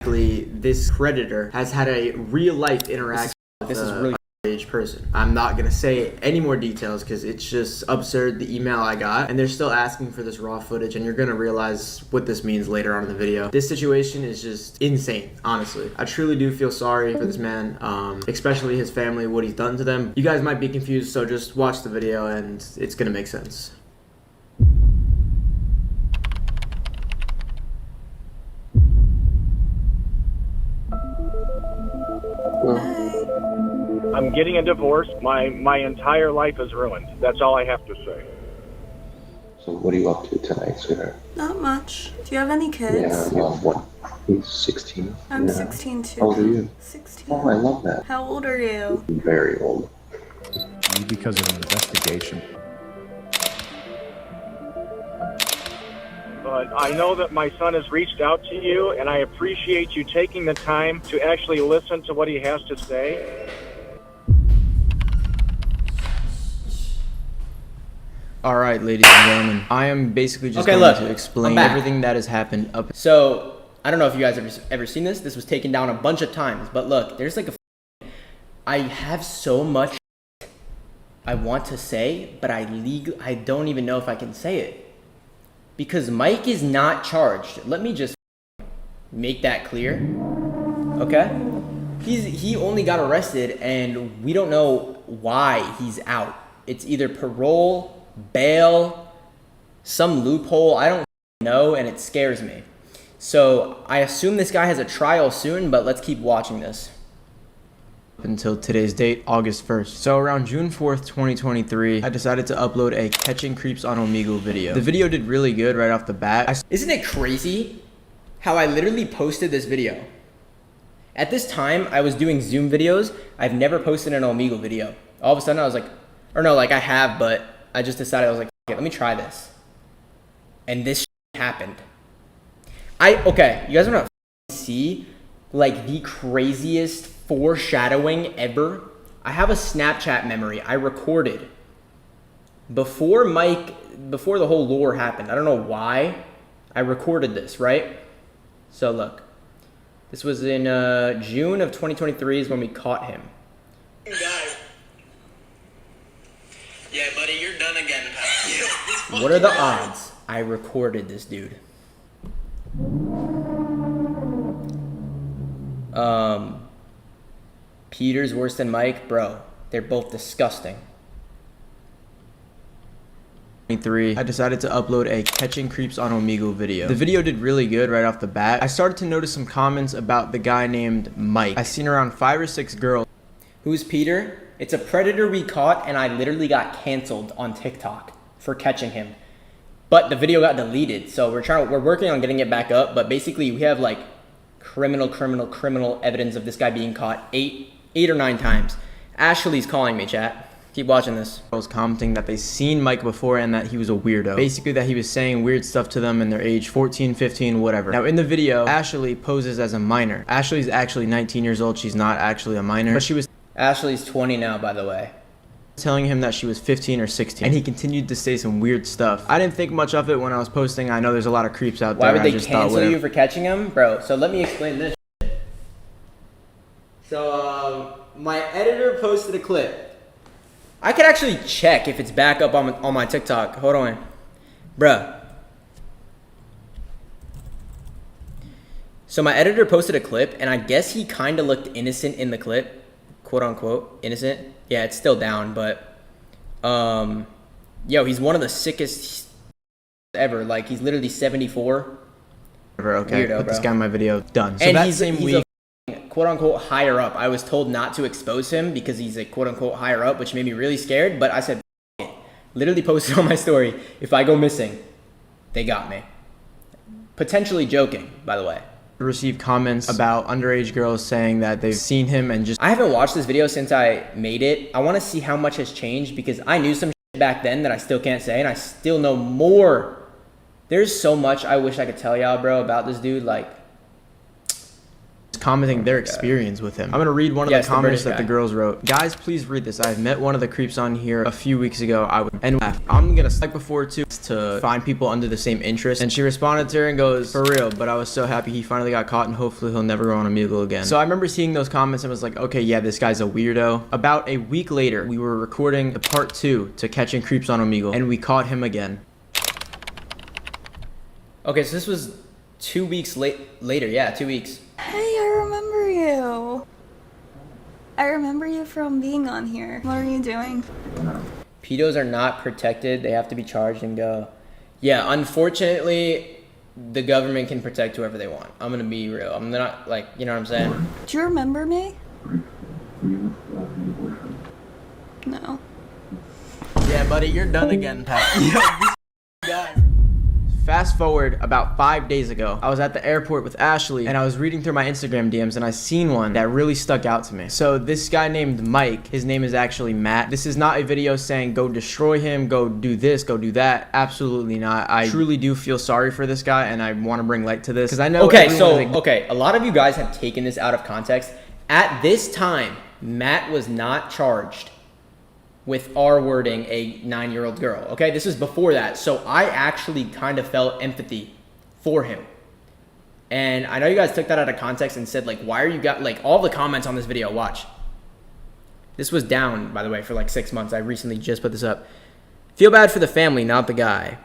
This predator has had a real life interaction with an underage person. I'm not gonna say any more details because it's just absurd, the email I got, and they're still asking for this raw footage, and you're gonna realize what this means later on in the video. This situation is just insane, honestly. I truly do feel sorry for this man, especially his family, what he's done to them. You guys might be confused, so just watch the video and it's gonna make sense. I'm getting a divorce. My entire life is ruined. That's all I have to say. So what are you up to tonight, sweetheart? Not much. Do you have any kids? Yeah, well, what? He's 16. I'm yeah. 16 too. How old are you? 16. Oh, I love that. How old are you? Very old. Because of an investigation. But I know that my son has reached out to you, and I appreciate you taking the time to actually listen to what he has to say. Alright, ladies and gentlemen, I am basically just going to explain everything that has happened up. So, I don't know if you guys ever seen this. This was taken down a bunch of times. But look, there's like I have so much I want to say, but I don't even know if I can say it. Because Mike is not charged. Let me just make that clear. Okay? He only got arrested, and we don't know why he's out. It's either parole, bail, some loophole, I don't know, and it scares me. So I assume this guy has a trial soon, but let's keep watching this. Until today's date, August 1st. So around June 4th, 2023, I decided to upload a Catching Creeps on Omegle video. The video did really good right off the bat. Isn't it crazy how I literally posted this video? At this time, I was doing Zoom videos. I've never posted an Omegle video. All of a sudden I was like, or no, like I have, but I just decided, I was like, okay, let me try this. And this happened. Okay, you guys want to see like the craziest foreshadowing ever? I have a Snapchat memory I recorded before the whole lore happened. I don't know why I recorded this, right? So look, this was in June of 2023 is when we caught him. Yeah, buddy, you're done again, pal. What are the odds I recorded this dude? Peter's worse than Mike? Bro, they're both disgusting. I decided to upload a Catching Creeps on Omegle video. The video did really good right off the bat. I started to notice some comments about the guy named Mike. I seen around 5 or 6 girls. Who's Peter? It's a predator we caught, and I literally got canceled on TikTok for catching him. But the video got deleted, so we're working on getting it back up. But basically, we have like criminal evidence of this guy being caught 8 or 9 times. Ashley's calling me, chat. Keep watching this. I was commenting that they seen Mike before and that he was a weirdo. Basically that he was saying weird stuff to them and their age 14, 15, whatever. Now in the video, Ashley poses as a minor. Ashley's actually 19 years old. She's not actually a minor. But she was Ashley's 20 now, by the way. Telling him that she was 15 or 16. And he continued to say some weird stuff. I didn't think much of it when I was posting. I know there's a lot of creeps out there. Why would they cancel you for catching him? Bro, so let me explain this. So, my editor posted a clip. I could actually check if it's back up on my TikTok. Hold on. Bruh. So my editor posted a clip, and I guess he kind of looked innocent in the clip. Quote unquote. Innocent. Yeah, it's still down, but... yo, he's one of the sickest ever. Like, he's literally 74. Okay, Weirdo, put this bro. guy in my video. Done. So And that he's same week... quote unquote higher up. I was told not to expose him because he's a quote unquote higher up, which made me really scared, but I said F it. Literally posted on my story, if I go missing, they got me. Potentially joking, by the way. Receive comments about underage girls saying that they've seen him and just... I haven't watched this video since I made it. I want to see how much has changed because I knew some shit back then that I still can't say, and I still know more. There's so much I wish I could tell y'all, bro, about this dude. Like, just commenting their experience with him. I'm gonna read one of the comments that the girls wrote. Guys, please read this. I've met one of the creeps on here a few weeks ago. I'm gonna like before too to find people under the same interest. And she responded to her and goes, for real, but I was so happy he finally got caught and hopefully he'll never go on Omegle again. So I remember seeing those comments and was like, okay, yeah, this guy's a weirdo. About a week later, we were recording the part 2 to catching creeps on Omegle and we caught him again. Okay, so this was 2 weeks later. Yeah, 2 weeks. Hey, I remember you. I remember you from being on here. What are you doing? Pedos are not protected. They have to be charged and go. Yeah, unfortunately, the government can protect whoever they want. I'm gonna be real. I'm not like, you know what I'm saying? Do you remember me? No. Yeah, buddy, you're done again, pal. Fast forward about 5 days ago, I was at the airport with Ashley and I was reading through my Instagram DMs and I seen one that really stuck out to me. So this guy named Mike, his name is actually Matt. This is not a video saying go destroy him, go do this, go do that. Absolutely not. I truly do feel sorry for this guy and I want to bring light to this because I know. Okay, a lot of you guys have taken this out of context. At this time, Matt was not charged with our wording a 9-year-old girl. Okay, this is before that. So I actually kind of felt empathy for him. And I know you guys took that out of context and said, like, why are you got, like, all the comments on this video, watch. This was down, by the way, for like 6 months. I recently just put this up. Feel bad for the family, not the guy.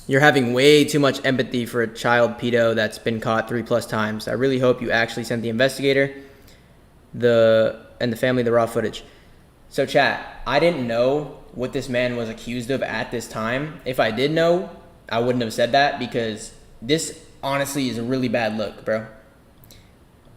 You're having way too much empathy for a child pedo that's been caught 3+ times. I really hope you actually sent the investigator and the family the raw footage. So chat, I didn't know what this man was accused of at this time. If I did know, I wouldn't have said that because this honestly is a really bad look, bro.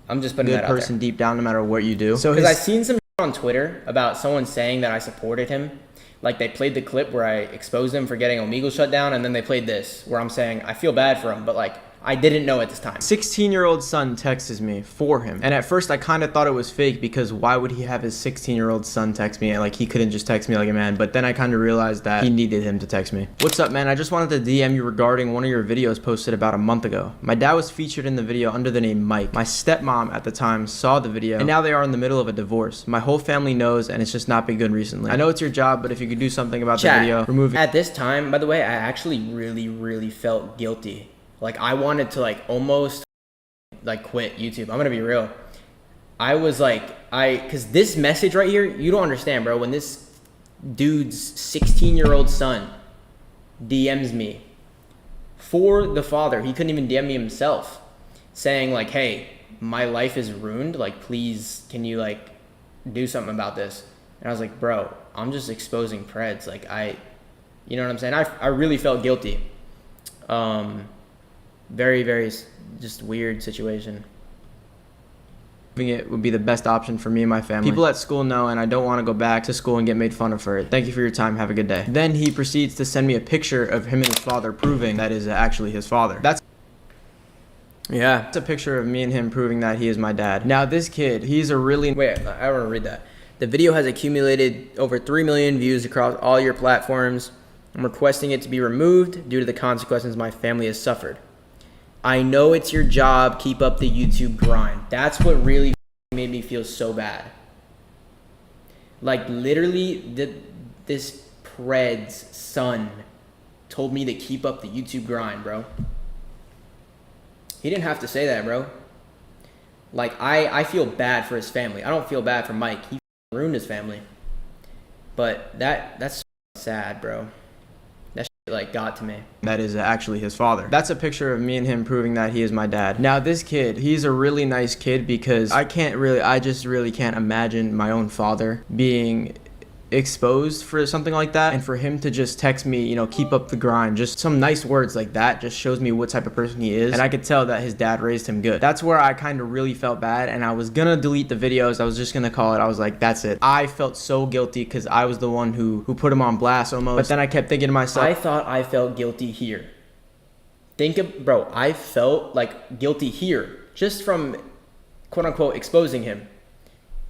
I'm just putting that out there. Good person deep down no matter what you do. So because I seen some on Twitter about someone saying that I supported him. Like they played the clip where I exposed him for getting Omegle shut down and then they played this where I'm saying I feel bad for him, but like I didn't know at this time. 16-year-old son texts me for him. And at first I kind of thought it was fake because why would he have his 16-year-old son text me? Like he couldn't just text me like a man. But then I kind of realized that he needed him to text me. What's up, man? I just wanted to DM you regarding one of your videos posted about a month ago. My dad was featured in the video under the name Mike. My stepmom at the time saw the video and now they are in the middle of a divorce. My whole family knows and it's just not been good recently. I know it's your job, but if you could do something about the video, remove it. At this time, by the way, I actually really felt guilty. Like I wanted to like almost like quit YouTube. I'm gonna be real. I was like, cause this message right here, you don't understand, bro. When this dude's 16-year-old son DMs me for the father, he couldn't even DM me himself, saying like, hey, my life is ruined. Like, please, can you like do something about this? And I was like, bro, I'm just exposing Preds. Like you know what I'm saying? I really felt guilty. Very just weird situation. It would be the best option for me and my family. People at school know and I don't want to go back to school and get made fun of for it. Thank you for your time. Have a good day. Then he proceeds to send me a picture of him and his father proving that is actually his father. That's a picture of me and him proving that he is my dad. Now this kid, he's a really... Wait, I want to read that. The video has accumulated over 3 million views across all your platforms. I'm requesting it to be removed due to the consequences my family has suffered. I know it's your job. Keep up the YouTube grind. That's what really made me feel so bad. Like literally, this Pred's son told me to keep up the YouTube grind, bro. He didn't have to say that, bro. Like I feel bad for his family. I don't feel bad for Mike. He ruined his family. But that's sad, bro. Like got to me. That is actually his father. That's a picture of me and him proving that he is my dad. Now this kid, he's a really nice kid because I just really can't imagine my own father being exposed for something like that, and for him to just text me, you know, keep up the grind, just some nice words like that just shows me what type of person he is, and I could tell that his dad raised him good. That's where I kind of really felt bad, and I was gonna delete the videos. I was just gonna call it. I was like, that's it. I felt so guilty because I was the one who put him on blast almost, but then I kept thinking to myself, I thought I felt guilty here. Bro, I felt like guilty here just from quote unquote exposing him.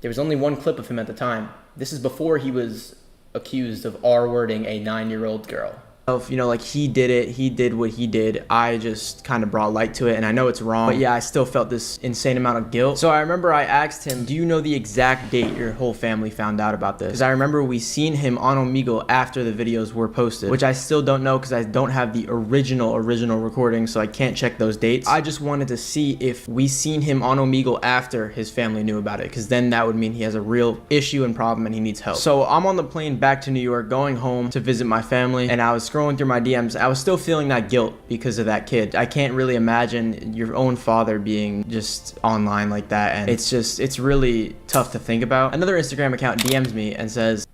There was only one clip of him at the time. This is before he was accused of R-wording a 9-year-old girl. You know, like he did it, he did what he did. I just kind of brought light to it, and I know it's wrong, but yeah, I still felt this insane amount of guilt. So I remember I asked him, do you know the exact date your whole family found out about this? Because I remember we seen him on Omegle after the videos were posted, which I still don't know because I don't have the original recording, so I can't check those dates. I just wanted to see if we seen him on Omegle after his family knew about it, because then that would mean he has a real issue and problem and he needs help. So I'm on the plane back to New York, going home to visit my family, and I was scrolling through my DMs. I was still feeling that guilt because of that kid. I can't really imagine your own father being just online like that, and it's really tough to think about. Another Instagram account DMs me and says,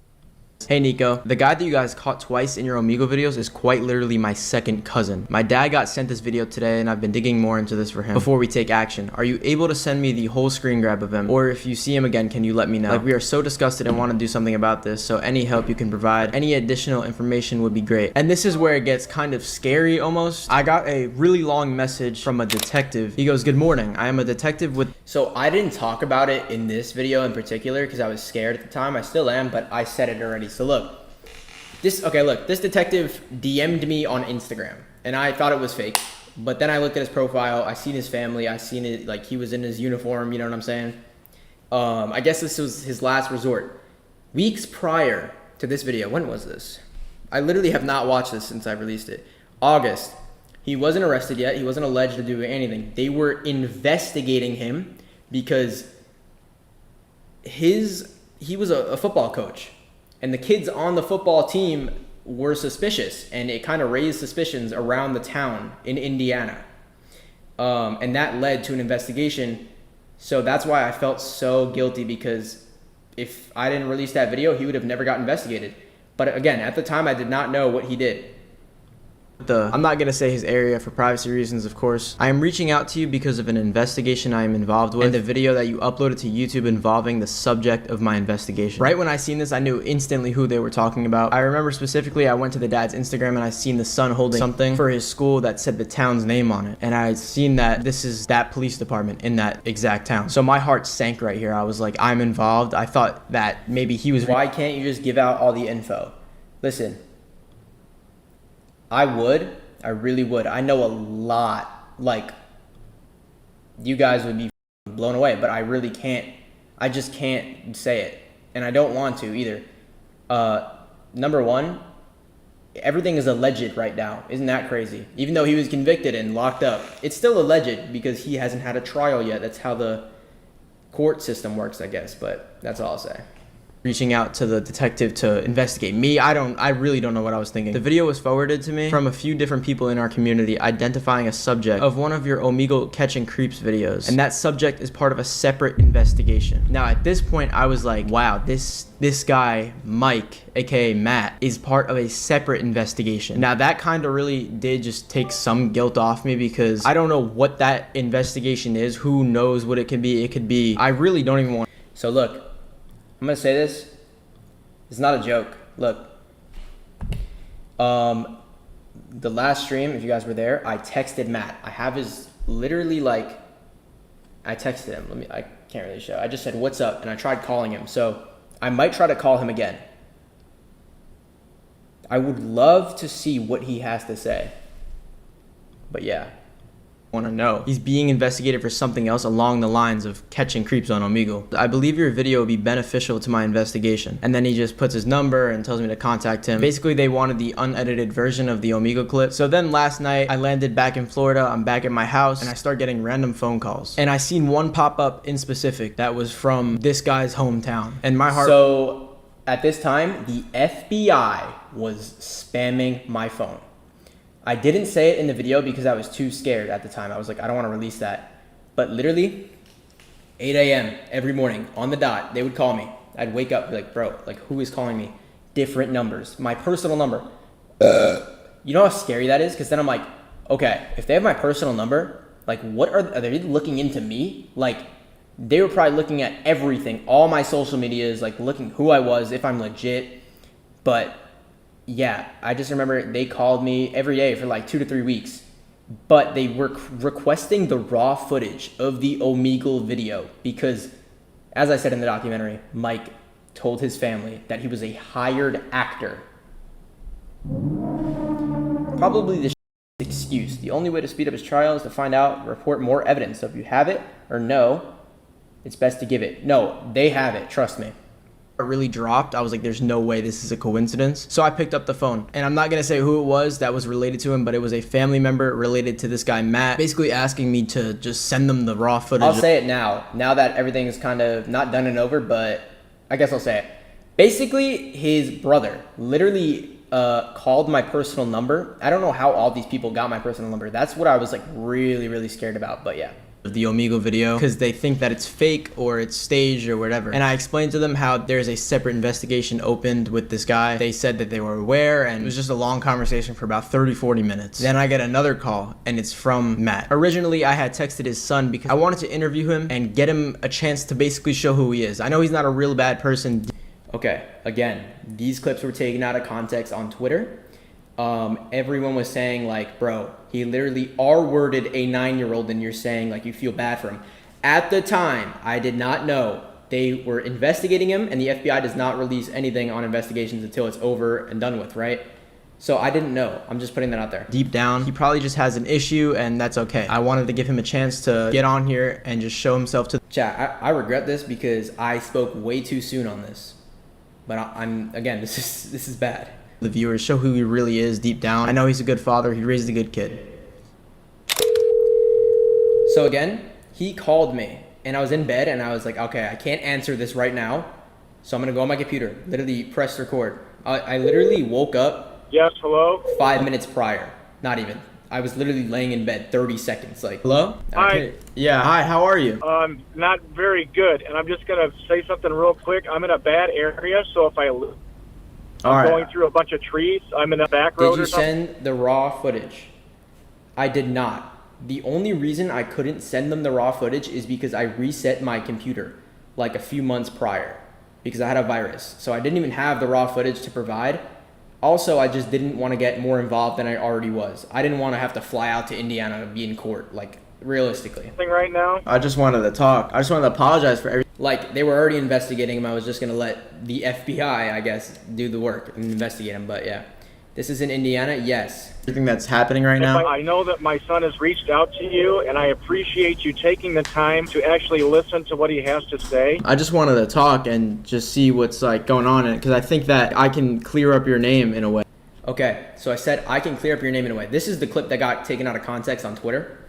hey Nico, the guy that you guys caught twice in your Omegle videos is quite literally my second cousin. My dad got sent this video today and I've been digging more into this for him before we take action. Are you able to send me the whole screen grab of him? Or if you see him again, can you let me know? Like, we are so disgusted and want to do something about this, so any help you can provide, any additional information would be great. And this is where it gets kind of scary almost. I got a really long message from a detective. He goes, good morning, I am a detective with... So I didn't talk about it in this video in particular because I was scared at the time. I still am, but I said it already. So look, this detective DM'd me on Instagram and I thought it was fake, but then I looked at his profile, I seen his family, I seen it, like he was in his uniform, you know what I'm saying? I guess this was his last resort. Weeks prior to this video, when was this? I literally have not watched this since I released it. August. He wasn't arrested yet, he wasn't alleged to do anything. They were investigating him because he was a football coach. And the kids on the football team were suspicious, and it kind of raised suspicions around the town in Indiana. And that led to an investigation. So that's why I felt so guilty, because if I didn't release that video, he would have never got investigated. But again, at the time, I did not know what he did. I'm not going to say his area for privacy reasons, of course. I am reaching out to you because of an investigation I am involved with, and the video that you uploaded to YouTube involving the subject of my investigation. Right when I seen this, I knew instantly who they were talking about. I remember specifically I went to the dad's Instagram and I seen the son holding something for his school that said the town's name on it. And I had seen that this is that police department in that exact town. So my heart sank right here. I was like, I'm involved. I thought that maybe he was... Why can't you just give out all the info? Listen. I really would. I know a lot. Like, you guys would be blown away, but I really can't. I just can't say it. And I don't want to either. Number one, everything is alleged right now. Isn't that crazy? Even though he was convicted and locked up, it's still alleged because he hasn't had a trial yet. That's how the court system works, I guess. But that's all I'll say. Reaching out to the detective to investigate me. I really don't know what I was thinking. The video was forwarded to me from a few different people in our community identifying a subject of one of your Omegle catching creeps videos, and that subject is part of a separate investigation. Now at this point I was like, wow, this guy Mike, aka Matt, is part of a separate investigation. Now that kind of really did just take some guilt off me, because I don't know what that investigation is. Who knows what it could be? It could be, I really don't even want... So look, I'm gonna say this. It's not a joke. Look, the last stream, if you guys were there, I texted Matt. I have his literally, like, I texted him. I can't really show. I just said, "What's up?" and I tried calling him. So I might try to call him again. I would love to see what he has to say. But yeah. Want to know. He's being investigated for something else along the lines of catching creeps on Omegle. I believe your video would be beneficial to my investigation. And then he just puts his number and tells me to contact him. Basically, they wanted the unedited version of the Omegle clip. So then last night, I landed back in Florida. I'm back at my house and I start getting random phone calls. And I seen one pop up in specific that was from this guy's hometown. And my heart... So at this time, the FBI was spamming my phone. I didn't say it in the video because I was too scared at the time. I was like, I don't want to release that. But literally, 8 a.m. every morning on the dot, they would call me. I'd wake up, be like, bro, like, who is calling me? Different numbers. My personal number. You know how scary that is? Because then I'm like, okay, if they have my personal number, like, what are they looking into me? Like, they were probably looking at everything, all my social medias, like, looking who I was, if I'm legit. But yeah, I just remember they called me every day for like 2 to 3 weeks, but they were requesting the raw footage of the Omegle video because, as I said in the documentary, Mike told his family that he was a hired actor. Probably the excuse. The only way to speed up his trial is to find out, report more evidence. So if you have it or no, it's best to give it. No, they have it. Trust me. It really dropped. I was like, there's no way this is a coincidence. So I picked up the phone, and I'm not going to say who it was that was related to him, but it was a family member related to this guy, Matt, basically asking me to just send them the raw footage. I'll say it now that everything is kind of not done and over, but I guess I'll say it. Basically, his brother literally called my personal number. I don't know how all these people got my personal number. That's what I was like really, really scared about, but yeah. The Omegle video, because they think that it's fake or it's staged or whatever. And I explained to them how there's a separate investigation opened with this guy. They said that they were aware, and it was just a long conversation for about 30-40 minutes. Then I get another call, and it's from Matt. Originally, I had texted his son because I wanted to interview him and get him a chance to basically show who he is. I know he's not a real bad person. Okay, again, these clips were taken out of context on Twitter. Everyone was saying like, bro, he literally R-worded a 9-year-old and you're saying like you feel bad for him. At the time, I did not know. They were investigating him, and the FBI does not release anything on investigations until it's over and done with, right? So I didn't know. I'm just putting that out there. Deep down, he probably just has an issue, and that's okay. I wanted to give him a chance to get on here and just show himself to chat. I regret this because I spoke way too soon on this. But I'm again, this is bad. The viewers, show who he really is deep down. I know he's a good father. He raised a good kid. So again, he called me, and I was in bed, and I was like, okay, I can't answer this right now, so I'm gonna go on my computer, literally press record. I literally woke up. Yes, hello? 5 minutes prior, not even. I was literally laying in bed 30 seconds, like, hello? Hi. Okay. Yeah, hi, how are you? Not very good, and I'm just gonna say something real quick. I'm in a bad area, so if I'm going through a bunch of trees. I'm in a back road. Did you send the raw footage? I did not. The only reason I couldn't send them the raw footage is because I reset my computer like a few months prior because I had a virus. So I didn't even have the raw footage to provide. Also, I just didn't want to get more involved than I already was. I didn't want to have to fly out to Indiana to be in court, like realistically. Right now? I just wanted to talk. I just wanted to apologize for everything. Like, they were already investigating him. I was just going to let the FBI, I guess, do the work and investigate him. But yeah, this is in Indiana. Yes. Everything that's happening right now. I know that my son has reached out to you, and I appreciate you taking the time to actually listen to what he has to say. I just wanted to talk and just see what's like going on in it, because I think that I can clear up your name in a way. Okay, so I said I can clear up your name in a way. This is the clip that got taken out of context on Twitter.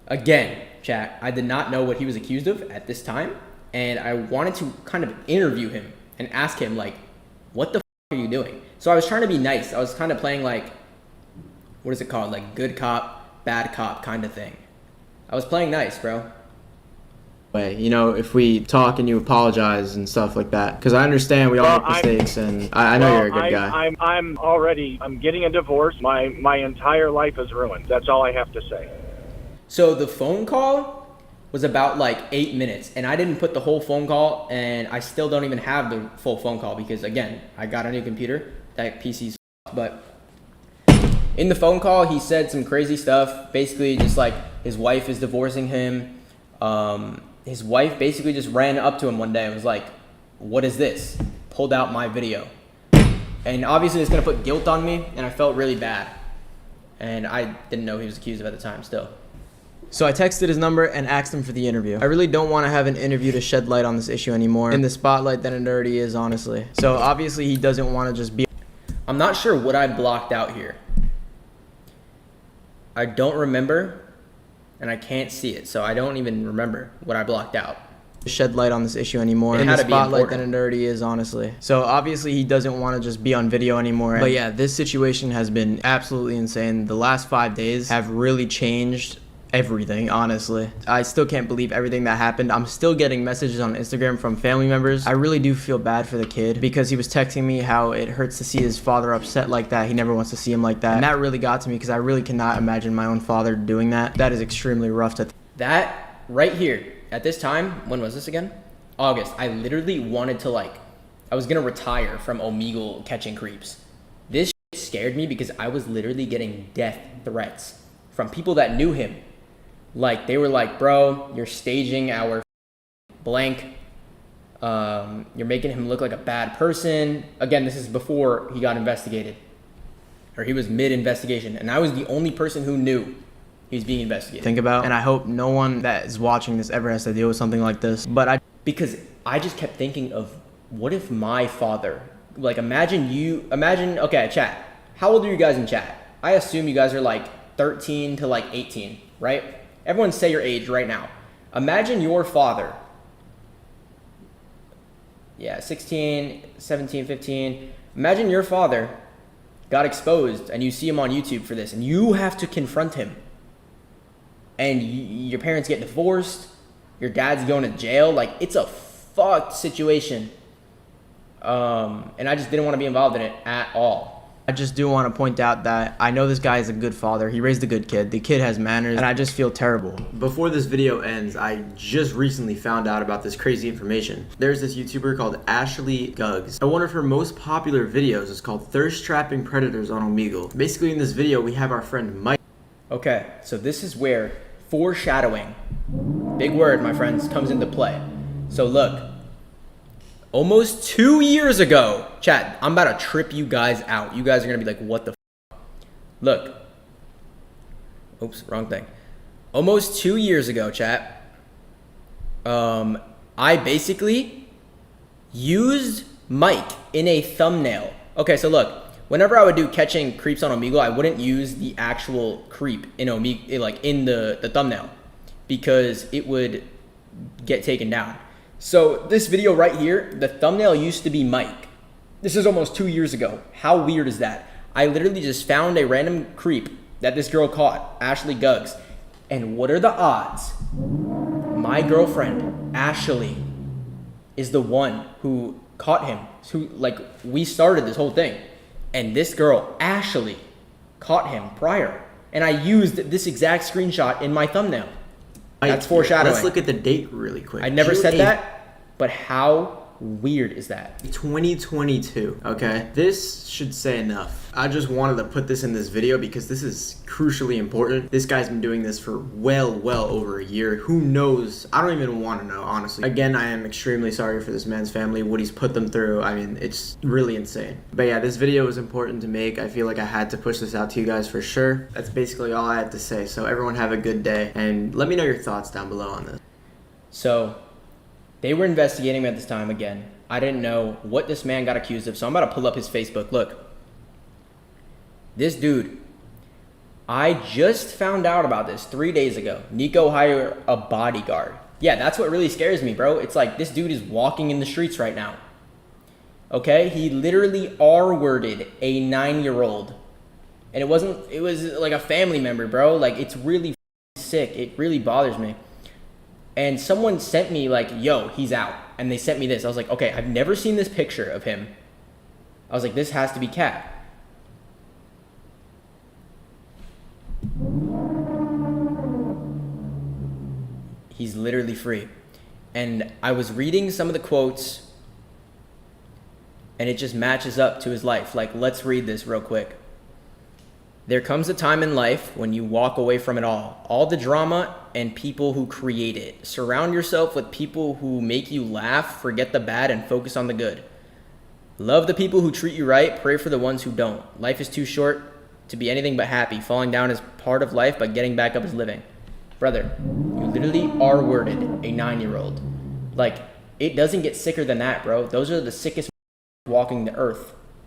Again, chat, I did not know what he was accused of at this time. And I wanted to kind of interview him and ask him, like, what the f*** are you doing? So I was trying to be nice. I was kind of playing, like, what is it called? Like, good cop, bad cop kind of thing. I was playing nice, bro. You know, if we talk and you apologize and stuff like that. Because I understand we all make mistakes, and I know you're a good guy. I'm getting a divorce. My entire life is ruined. That's all I have to say. So the phone call was about like 8 minutes, and I didn't put the whole phone call, and I still don't even have the full phone call because again, I got a new computer. That PC's but in the phone call, he said some crazy stuff. Basically, just like his wife is divorcing him. His wife basically just ran up to him one day and was like, "What is this?" Pulled out my video, and obviously it's gonna put guilt on me, and I felt really bad, and I didn't know who he was accused of at the time. Still. So I texted his number and asked him for the interview. I really don't want to have an interview to shed light on this issue anymore in the spotlight than it already is, honestly. So obviously he doesn't want to just be... I'm not sure what I blocked out here. I don't remember, and I can't see it, so I don't even remember what I blocked out. Shed light on this issue anymore in the spotlight than it already is, honestly. So obviously he doesn't want to just be on video anymore. But yeah, this situation has been absolutely insane. The last 5 days have really changed everything, honestly. I still can't believe everything that happened. I'm still getting messages on Instagram from family members. I really do feel bad for the kid because he was texting me how it hurts to see his father upset like that. He never wants to see him like that. And that really got to me because I really cannot imagine my own father doing that. That is extremely rough to... That right here, at this time, when was this again? August. I literally wanted to I was gonna retire from Omegle catching creeps. This shit scared me because I was literally getting death threats from people that knew him. Like, they were like, bro, you're staging our blank. You're making him look like a bad person. Again, this is before he got investigated. or he was mid-investigation, and I was the only person who knew he was being investigated. Think about, and I hope no one that is watching this ever has to deal with something like this. But because I just kept thinking of, what if my father, like imagine, okay, chat, how old are you guys in chat? I assume you guys are like 13 to like 18, right? Everyone say your age right now. Imagine your father, 16, 17, 15. Imagine your father got exposed and you see him on YouTube for this and you have to confront him. And your parents get divorced, your dad's going to jail. Like, it's a fucked situation. And I just didn't want to be involved in it at all. I just do want to point out that I know this guy is a good father. He raised a good kid. The kid has manners, and I just feel terrible. Before this video ends, I just recently found out about this crazy information. There's this YouTuber called Ashley Guggs. And one of her most popular videos is called Thirst Trapping Predators on Omegle. Basically, in this video, we have our friend Mike. Okay, so this is where foreshadowing, big word, my friends, comes into play. So look, almost 2 years ago, chat, I'm about to trip you guys out. You guys are going to be like, what the f? Look. Oops, wrong thing. Almost 2 years ago, chat, I basically used Mike in a thumbnail. Okay, so look, whenever I would do catching creeps on Omegle, I wouldn't use the actual creep in Omegle, like in the thumbnail, because it would get taken down. So this video right here, the thumbnail used to be Mike. This is almost 2 years ago. How weird is that? I literally just found a random creep that this girl caught, Ashley Guggs. And what are the odds? My girlfriend, Ashley, is the one who caught him. Who, like, we started this whole thing. And this girl, Ashley, caught him prior. And I used this exact screenshot in my thumbnail. That's foreshadowing. Let's look at the date really quick. I never June said 8th. that, but how weird is that? 2022, okay? This should say enough. I just wanted to put this in this video because this is crucially important. This guy's been doing this for well over a year. Who knows? I don't even want to know, honestly. Again, I am extremely sorry for this man's family, what he's put them through. I mean, it's really insane. But yeah, this video was important to make. I feel like I had to push this out to you guys for sure. That's basically all I had to say. So everyone have a good day, and let me know your thoughts down below on this. So they were investigating me at this time again. I didn't know what this man got accused of, so I'm about to pull up his Facebook. Look. This dude, I just found out about this 3 days ago. Nico hired a bodyguard. Yeah, that's what really scares me, bro. It's like this dude is walking in the streets right now. Okay? He literally R-worded a 9-year-old. And it was like a family member, bro. Like, it's really sick. It really bothers me. And someone sent me like, yo, he's out. And they sent me this. I was like, okay, I've never seen this picture of him. I was like, this has to be Cat. He's literally free. And I was reading some of the quotes, and it just matches up to his life. Like, let's read this real quick. There comes a time in life when you walk away from it all the drama and people who create it. Surround yourself with people who make you laugh, forget the bad, and focus on the good. Love the people who treat you right, pray for the ones who don't. Life is too short to be anything but happy. Falling down is part of life, but getting back up is living. Brother, you literally R-worded a 9-year-old. Like, it doesn't get sicker than that, bro. Those are the sickest walking the earth.